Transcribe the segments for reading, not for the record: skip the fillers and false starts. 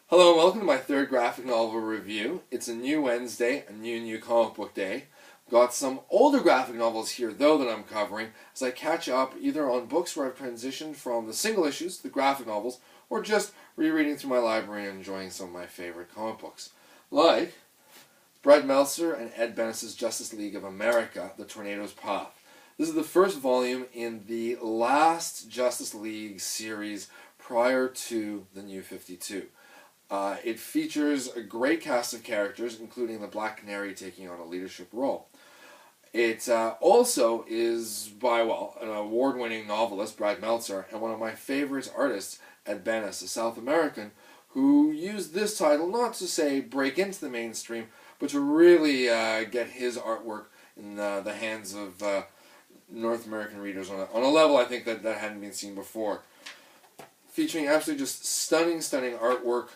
Hello and welcome to my third graphic novel review. It's a new Wednesday, a new comic book day. Got some older graphic novels here though that I'm covering as I catch up either on books where I've transitioned from the single issues to the graphic novels or just rereading through my library and enjoying some of my favorite comic books. Like Brett Meltzer and Ed Bennis's Justice League of America, The Tornado's Path. This is the first volume in the last Justice League series prior to the New 52. It features a great cast of characters, including the Black Canary taking on a leadership role. It also is by, an award-winning novelist, Brad Meltzer, and one of my favorite artists, Ed Bennis, a South American, who used this title not to say break into the mainstream, but to really get his artwork in the hands of North American readers on a level I think that hadn't been seen before. Featuring absolutely just stunning artwork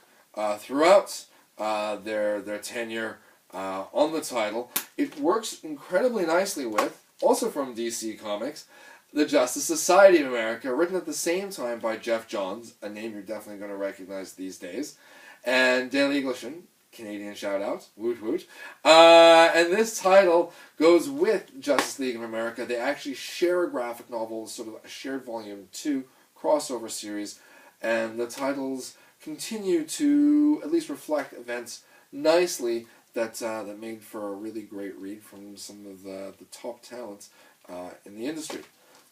throughout their tenure on the title. It works incredibly nicely with, also from DC Comics, the Justice Society of America, written at the same time by Jeff Johns, a name you're definitely going to recognize these days, and Dale Eagleson, Canadian shout-out, woot woot. And this title goes with Justice League of America. They actually share a graphic novel, sort of a shared volume 2 crossover series, and the titles continue to at least reflect events nicely that made for a really great read from some of the top talents in the industry.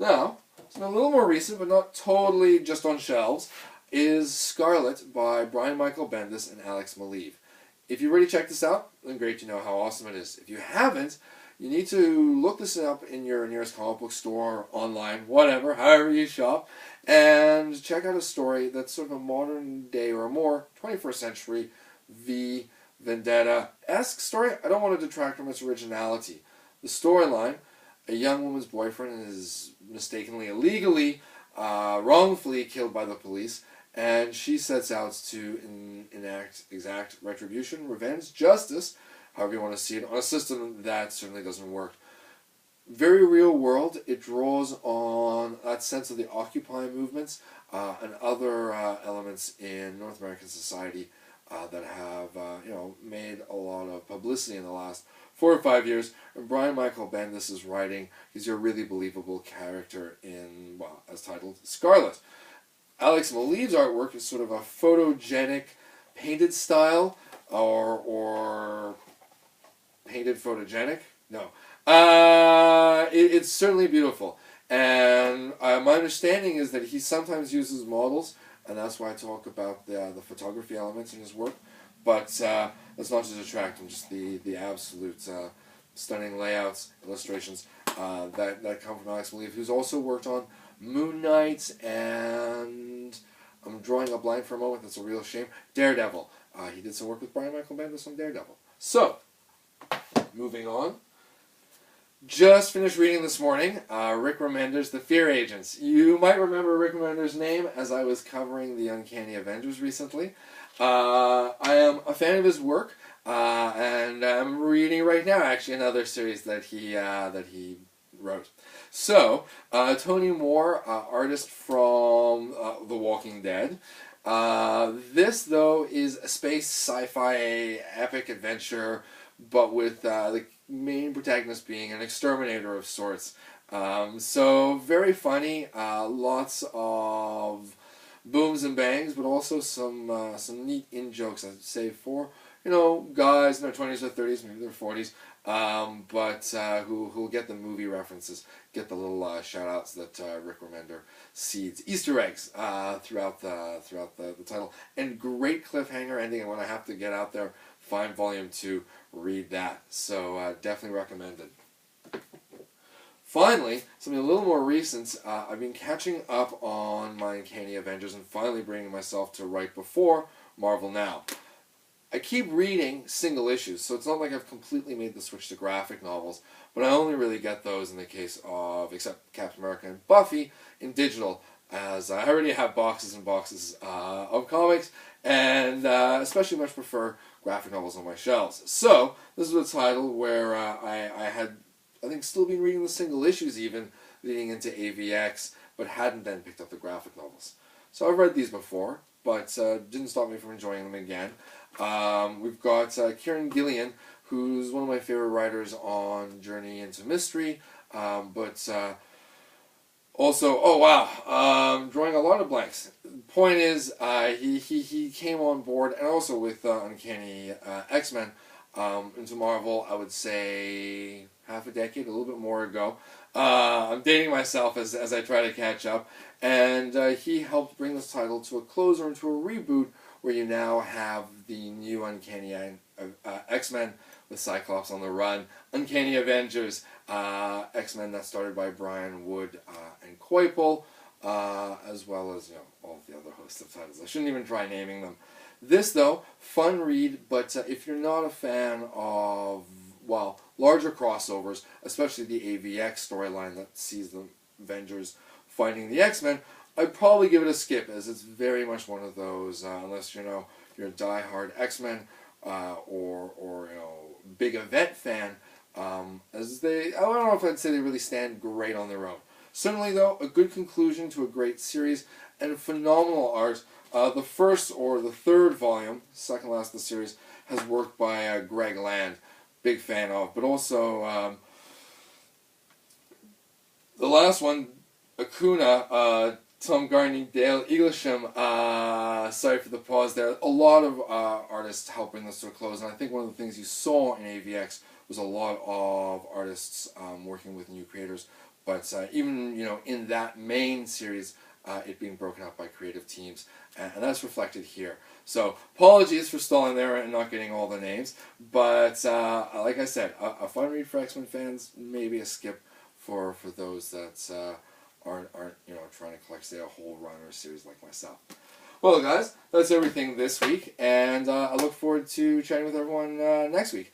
Now, something a little more recent, but not totally just on shelves, is Scarlett by Brian Michael Bendis and Alex Maleev. If you've already checked this out, then great, you know how awesome it is. If you haven't, you need to look this up in your nearest comic book store, online, whatever, however you shop, and check out a story that's sort of a modern day or more 21st century V Vendetta-esque story. I don't want to detract from its originality. The storyline, a young woman's boyfriend is mistakenly, illegally, wrongfully killed by the police, and she sets out to enact exact retribution, revenge, justice, however you want to see it, on a system that certainly doesn't work. Very real world. It draws on that sense of the Occupy movements and other elements in North American society that have made a lot of publicity in the last 4 or 5 years. And Brian Michael Bendis is writing. He's your really believable character in, as titled, Scarlett. Alex Maleev's artwork is sort of a photogenic, painted style, or painted photogenic? No. It's certainly beautiful. And my understanding is that he sometimes uses models, and that's why I talk about the photography elements in his work. But that's not to detract from just the absolute stunning layouts, illustrations that come from Alex Maleev, who's also worked on Moon Knight and, I'm drawing a blank for a moment, that's a real shame, Daredevil. He did some work with Brian Michael Bendis on Daredevil. So, moving on. Just finished reading this morning, Rick Remender's The Fear Agents. You might remember Rick Remender's name as I was covering the Uncanny Avengers recently. I am a fan of his work, and I'm reading right now actually another series that he wrote. So, Tony Moore, artist from The Walking Dead. This, though, is a space sci-fi epic adventure, but with the main protagonist being an exterminator of sorts. So, very funny, lots of booms and bangs, but also some neat in-jokes, I'd say, for, guys in their 20s or 30s, maybe their 40s, but who'll get the movie references, get the little shout-outs that Rick Remender seeds, Easter eggs throughout the title, and great cliffhanger ending. And when I have to get out there, find Volume 2, read that. So definitely recommended. Finally, something a little more recent, I've been catching up on my Uncanny Avengers and finally bringing myself to right before Marvel Now. I keep reading single issues, so it's not like I've completely made the switch to graphic novels, but I only really get those in the case of, except Captain America and Buffy, in digital, as I already have boxes and boxes of comics, and especially much prefer graphic novels on my shelves. So, this is a title where I had, I think, still been reading the single issues even, leading into AVX, but hadn't then picked up the graphic novels. So I've read these before, but didn't stop me from enjoying them again. We've got Kieran Gillian, who's one of my favorite writers on Journey into Mystery, but also, oh wow, drawing a lot of blanks. Point is, he came on board, and also with Uncanny X-Men into Marvel, I would say half a decade, a little bit more ago. I'm dating myself as I try to catch up, and he helped bring this title to a close, or into a reboot, where you now have the new Uncanny X-Men with Cyclops on the run, Uncanny Avengers, X-Men that's started by Brian Wood and Coypel, as well as all the other hosts of titles. I shouldn't even try naming them. This, though, fun read, but if you're not a fan of, well, larger crossovers, especially the AVX storyline that sees the Avengers fighting the X-Men, I'd probably give it a skip, as it's very much one of those, unless you're a diehard X-Men or big event fan, as I don't know if I'd say they really stand great on their own. Certainly, though, a good conclusion to a great series and phenomenal art. The first or the third volume, second last of the series, has worked by Greg Land, big fan of, but also the last one, Acuna, Tom Garney, Dale Eaglesham, sorry for the pause there. A lot of artists helping this to a close, and I think one of the things you saw in AVX was a lot of artists working with new creators. But even in that main series, it being broken up by creative teams, and that's reflected here. So apologies for stalling there and not getting all the names, but like I said, a fun read for X-Men fans, maybe a skip for those that aren't trying to collect, say, a whole run or series like myself. Well, guys, that's everything this week, and I look forward to chatting with everyone next week.